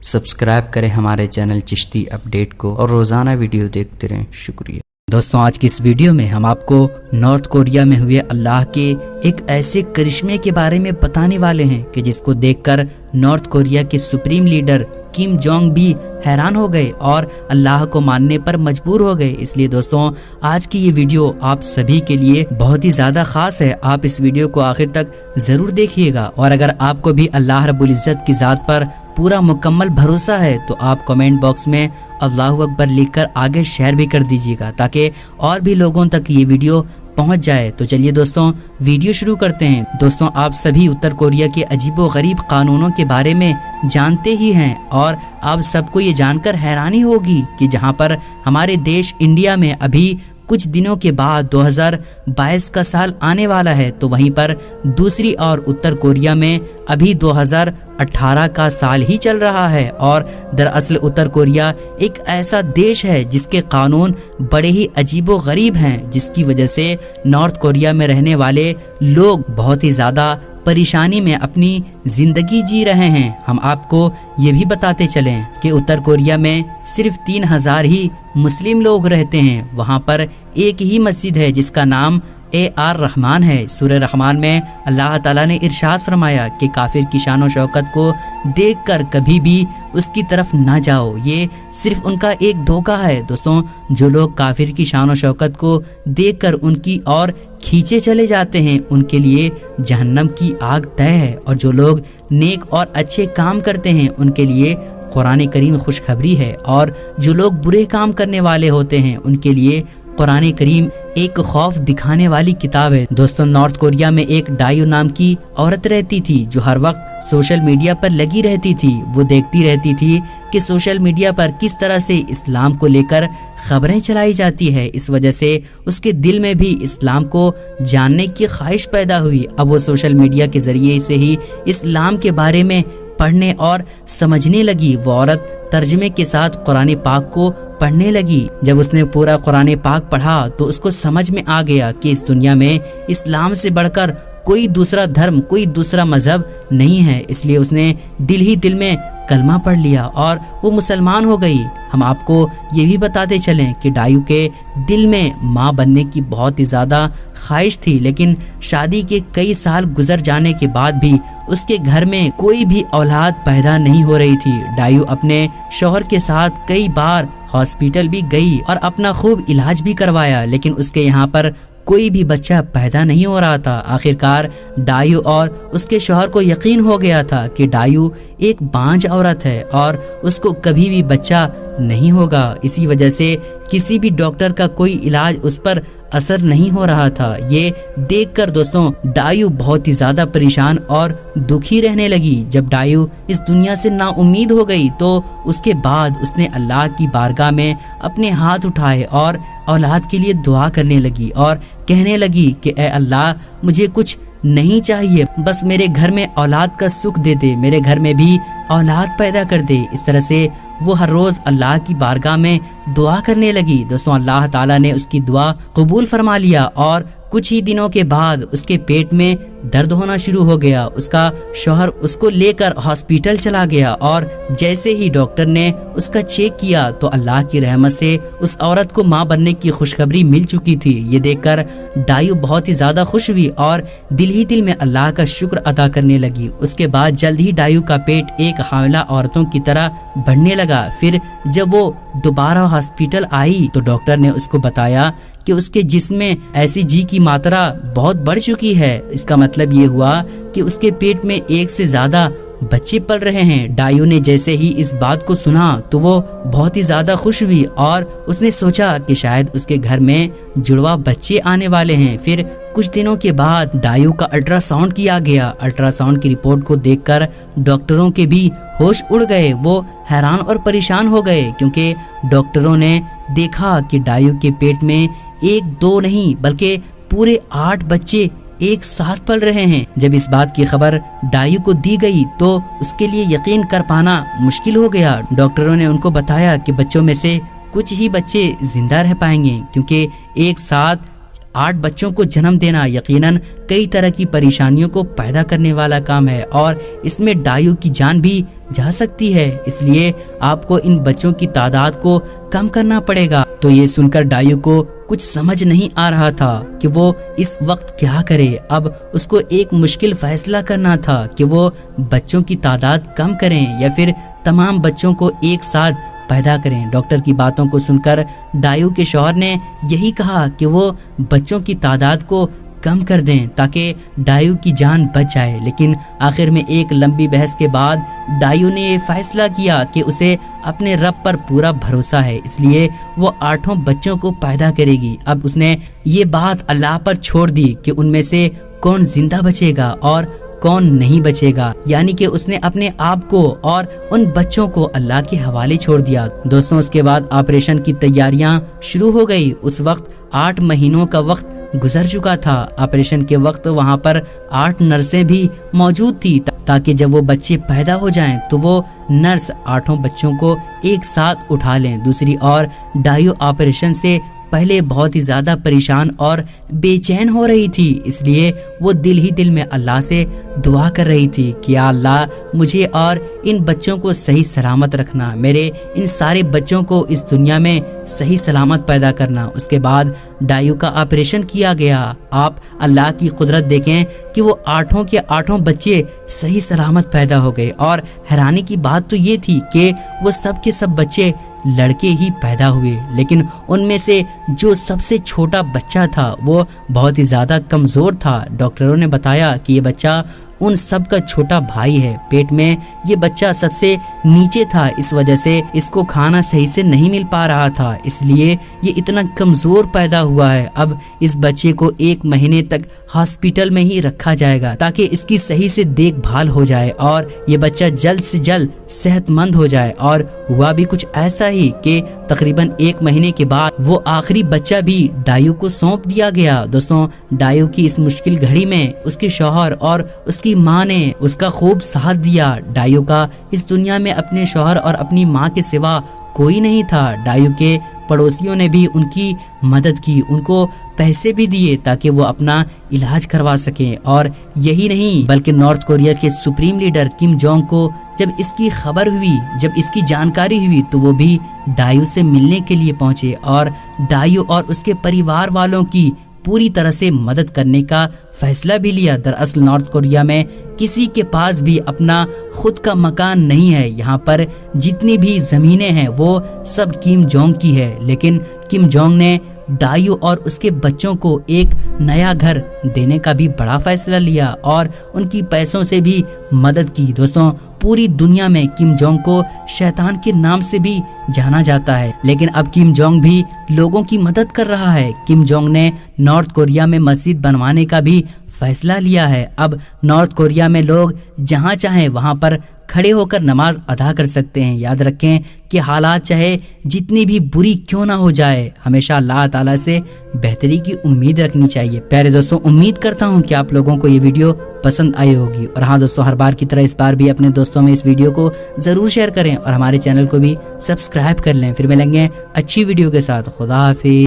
Subscribe करें हमारे channel Chishti update को और रोज़ाना वीडियो देखते रहें। शुक्रिया दोस्तों, आज की इस वीडियो में हम आपको नॉर्थ कोरिया में हुए अल्लाह के एक ऐसे करिश्मे के बारे में बताने वाले हैं कि जिसको देखकर नॉर्थ कोरिया के सुप्रीम लीडर किम जोंग भी हैरान हो गए और अल्लाह को मानने पर मजबूर हो गए। इसलिए दोस्तों, आज की ये वीडियो आप सभी के लिए बहुत ही ज़्यादा ख़ास है। आप इस वीडियो को आखिर तक ज़रूर देखिएगा और अगर आपको भी अल्लाह रब्बुल इज़्ज़त की ज़ात पर पूरा मुकम्मल भरोसा है तो आप कमेंट बॉक्स में अल्लाहु अकबर लिखकर आगे शेयर भी कर दीजिएगा ताकि और भी लोगों तक ये वीडियो पहुंच जाए। तो चलिए दोस्तों, वीडियो शुरू करते हैं। दोस्तों, आप सभी उत्तर कोरिया के अजीबो गरीब कानूनों के बारे में जानते ही हैं और आप सबको ये जानकर हैरानी होगी कि जहां पर हमारे देश इंडिया में अभी कुछ दिनों के बाद 2022 का साल आने वाला है, तो वहीं पर दूसरी और उत्तर कोरिया में अभी 2018 का साल ही चल रहा है। और दरअसल उत्तर कोरिया एक ऐसा देश है जिसके कानून बड़े ही अजीबो गरीब हैं, जिसकी वजह से नॉर्थ कोरिया में रहने वाले लोग बहुत ही ज़्यादा परेशानी में अपनी जिंदगी जी रहे हैं। हम आपको ये भी बताते चलें कि उत्तर कोरिया में सिर्फ 3000 ही मुस्लिम लोग रहते हैं। वहाँ पर एक ही मस्जिद है जिसका नाम AR रहमान है। सूरह रहमान में अल्लाह ताला ने इरशाद फरमाया कि काफिर की शान व शौकत को देखकर कभी भी उसकी तरफ ना जाओ। ये सिर्फ उनका एक धोखा है। दोस्तों, जो लोग काफिर की शान व शौकत को देखकर उनकी और खींचे चले जाते हैं, उनके लिए जहन्नम की आग तय है। और जो लोग नेक और अच्छे काम करते हैं, उनके लिए कुरान करीम खुशखबरी है। और जो लोग बुरे काम करने वाले होते हैं, उनके लिए कुरान करीम एक खौफ दिखाने वाली किताब है। दोस्तों, नॉर्थ कोरिया में एक डायू नाम की औरत रहती थी जो हर वक्त सोशल मीडिया पर लगी रहती थी। वो देखती रहती थी कि सोशल मीडिया पर किस तरह से इस्लाम को लेकर खबरें चलाई जाती है। इस वजह से उसके दिल में भी इस्लाम को जानने की ख्वाहिश पैदा हुई। अब वो सोशल मीडिया के जरिए से ही इस्लाम के बारे में पढ़ने और समझने लगी। वो औरत तर्जमे के साथ कुरान पाक को पढ़ने लगी। जब उसने पूरा कुरान पाक पढ़ा तो उसको समझ में आ गया कि इस दुनिया में इस्लाम से बढ़कर कोई दूसरा धर्म, कोई दूसरा मजहब नहीं है। इसलिए उसने दिल ही दिल में कलमा पढ़ लिया और वो मुसलमान हो गई। हम आपको ये भी बताते चलें कि डायू के दिल में माँ बनने की बहुत ही ज़्यादा ख्वाहिश थी, लेकिन शादी के कई साल गुजर जाने के बाद भी उसके घर में कोई भी औलाद पैदा नहीं हो रही थी। डायू अपने शौहर के साथ कई बार हॉस्पिटल भी गई और अपना खूब इलाज भी करवाया, लेकिन उसके यहाँ पर कोई भी बच्चा पैदा नहीं हो रहा था। आखिरकार डायू और उसके शौहर को यकीन हो गया था कि डायू एक बांझ औरत है और उसको कभी भी बच्चा नहीं होगा। इसी वजह से किसी भी डॉक्टर का कोई इलाज उस पर असर नहीं हो रहा था। ये देखकर दोस्तों, डायू बहुत ही ज़्यादा परेशान और दुखी रहने लगी। जब डायू इस दुनिया से नाउम्मीद हो गई तो उसके बाद उसने अल्लाह की बारगाह में अपने हाथ उठाए और औलाद के लिए दुआ करने लगी और कहने लगी कि ए अल्लाह, मुझे कुछ नहीं चाहिए, बस मेरे घर में औलाद का सुख दे दे, मेरे घर में भी औलाद पैदा कर दे। इस तरह से वो हर रोज़ अल्लाह की बारगाह में दुआ करने लगी। दोस्तों, अल्लाह ताला ने उसकी दुआ कबूल फरमा लिया और कुछ ही दिनों के बाद उसके पेट में दर्द होना शुरू हो गया। उसका शौहर उसको लेकर हॉस्पिटल चला गया और जैसे ही डॉक्टर ने उसका चेक किया तो अल्लाह की रहमत से उस औरत को माँ बनने की खुशखबरी मिल चुकी थी। ये देखकर डायू बहुत ही ज़्यादा खुश हुई और दिल ही दिल में अल्लाह का शुक्र अदा करने लगी। उसके बाद जल्द ही डायू का पेट एक हामिला औरतों की तरह बढ़ने लगा। फिर जब वो दोबारा हॉस्पिटल आई तो डॉक्टर ने उसको बताया कि उसके जिस्म में ऐसी जी की मात्रा बहुत बढ़ चुकी है। इसका मतलब ये हुआ कि उसके पेट में एक से ज्यादा बच्चे पल रहे हैं। डायू ने जैसे ही इस बात को सुना तो वो बहुत ही ज्यादा खुश हुई और उसने सोचा कि शायद उसके घर में जुड़वा बच्चे आने वाले हैं। फिर कुछ दिनों के बाद डायू का अल्ट्रासाउंड किया गया। अल्ट्रासाउंड की रिपोर्ट को देखकर डॉक्टरों के भी होश उड़ गए। वो हैरान और परेशान हो गए क्योंकि डॉक्टरों ने देखा कि डायू के पेट में 1-2 नहीं बल्कि पूरे 8 बच्चे एक साथ पल रहे हैं। जब इस बात की खबर डायू को दी गई तो उसके लिए यकीन कर पाना मुश्किल हो गया। डॉक्टरों ने उनको बताया कि बच्चों में से कुछ ही बच्चे जिंदा रह पाएंगे क्योंकि एक साथ 8 بچوں کو جنم دینا یقیناً کئی طرح کی پریشانیوں کو پیدا کرنے والا کام ہے اور اس میں ڈائیو کی جان بھی جا سکتی ہے، اس لیے آپ کو ان بچوں کی تعداد کو کم کرنا پڑے گا۔ تو یہ سن کر ڈائیو کو کچھ سمجھ نہیں آ رہا تھا کہ وہ اس وقت کیا کرے۔ اب اس کو ایک مشکل فیصلہ کرنا تھا کہ وہ بچوں کی تعداد کم کریں یا پھر تمام بچوں کو ایک ساتھ پیدا کریں۔ ڈاکٹر کی باتوں کو سن کر ڈائیو کے شوہر نے یہی کہا کہ وہ بچوں کی تعداد کو کم کر دیں تاکہ ڈائیو کی جان بچ جائے، لیکن آخر میں ایک لمبی بحث کے بعد ڈائیو نے یہ فیصلہ کیا کہ اسے اپنے رب پر پورا بھروسہ ہے، اس لیے وہ 8 بچوں کو پیدا کرے گی۔ اب اس نے یہ بات اللہ پر چھوڑ دی کہ ان میں سے کون زندہ بچے گا اور کون نہیں بچے گا، یعنی کہ اس نے اپنے آپ کو اور ان بچوں کو اللہ کے حوالے چھوڑ دیا۔ دوستوں، اس کے بعد آپریشن کی تیاریاں شروع ہو گئی۔ اس وقت 8 مہینوں کا وقت گزر چکا تھا۔ آپریشن کے وقت وہاں پر 8 نرسیں بھی موجود تھی تاکہ جب وہ بچے پیدا ہو جائیں تو وہ نرس 8 بچوں کو ایک ساتھ اٹھا لیں۔ دوسری اور ڈائیو آپریشن سے پہلے بہت ہی زیادہ پریشان اور بے چین ہو رہی تھی، اس لیے وہ دل ہی دل میں اللہ سے دعا کر رہی تھی کہ یا اللہ مجھے اور ان بچوں کو صحیح سلامت رکھنا، میرے ان سارے بچوں کو اس دنیا میں صحیح سلامت پیدا کرنا۔ اس کے بعد ڈائیو کا آپریشن کیا گیا۔ آپ اللہ کی قدرت دیکھیں کہ وہ 8 کے 8 بچے صحیح سلامت پیدا ہو گئے، اور حیرانی کی بات تو یہ تھی کہ وہ سب کے سب بچے لڑکے ہی پیدا ہوئے، لیکن ان میں سے جو سب سے چھوٹا بچہ تھا وہ بہت ہی زیادہ کمزور تھا۔ ڈاکٹروں نے بتایا کہ یہ بچہ ان سب کا چھوٹا بھائی ہے۔ پیٹ میں یہ بچہ سب سے نیچے تھا، اس وجہ سے اس کو کھانا صحیح سے نہیں مل پا رہا تھا، اس لیے یہ اتنا کمزور پیدا ہوا ہے۔ اب اس بچے کو 1 مہینے تک ہاسپٹل میں ہی رکھا جائے گا تاکہ اس کی صحیح سے دیکھ بھال ہو جائے اور یہ بچہ جلد سے جلد صحت مند ہو جائے۔ اور ہوا بھی کچھ ایسا ہی کہ تقریباً 1 مہینے کے بعد وہ آخری بچہ بھی ڈائیو کو سونپ دیا گیا۔ دوستوں، ڈائیو کی اس مشکل گھڑی میں اس کے شوہر اور اس کی ماں نے اس کا خوب ساتھ دیا۔ ڈائیو کا اس دنیا میں اپنے شوہر اور اپنی ماں کے سوا کوئی نہیں تھا۔ ڈائیو کے پڑوسیوں نے بھی ان کی مدد کی، ان کو پیسے بھی دیے تاکہ وہ اپنا علاج کروا سکیں۔ اور یہی نہیں بلکہ نارتھ کوریا کے سپریم لیڈر کم جونگ کو جب اس کی خبر ہوئی، جب اس کی جانکاری ہوئی تو وہ بھی ڈائیو سے ملنے کے لیے پہنچے اور ڈائیو اور اس کے پریوار والوں کی پوری طرح سے مدد کرنے کا فیصلہ بھی لیا۔ دراصل نارتھ کوریا میں کسی کے پاس بھی اپنا خود کا مکان نہیں ہے، یہاں پر جتنی بھی زمینیں ہیں وہ سب کم جونگ کی ہے، لیکن کم جونگ نے ڈائیو اور اس کے بچوں کو ایک نیا گھر دینے کا بھی بڑا فیصلہ لیا اور ان کی پیسوں سے بھی مدد کی۔ دوستوں، پوری دنیا میں کم جونگ کو شیطان کے نام سے بھی جانا جاتا ہے، لیکن اب کم جونگ بھی لوگوں کی مدد کر رہا ہے۔ کم جونگ نے نارتھ کوریا میں مسجد بنوانے کا بھی فیصلہ لیا ہے۔ اب نارتھ کوریا میں لوگ جہاں چاہیں وہاں پر کھڑے ہو کر نماز ادا کر سکتے ہیں۔ یاد رکھیں کہ حالات چاہے جتنی بھی بری کیوں نہ ہو جائے، ہمیشہ اللہ تعالیٰ سے بہتری کی امید رکھنی چاہیے۔ پیارے دوستوں، امید کرتا ہوں کہ آپ لوگوں کو یہ ویڈیو پسند آئی ہوگی، اور ہاں دوستوں، ہر بار کی طرح اس بار بھی اپنے دوستوں میں اس ویڈیو کو ضرور شیئر کریں اور ہمارے چینل کو بھی سبسکرائب کر لیں۔ پھر ملیں گے اچھی ویڈیو کے ساتھ۔ خدا حافظ۔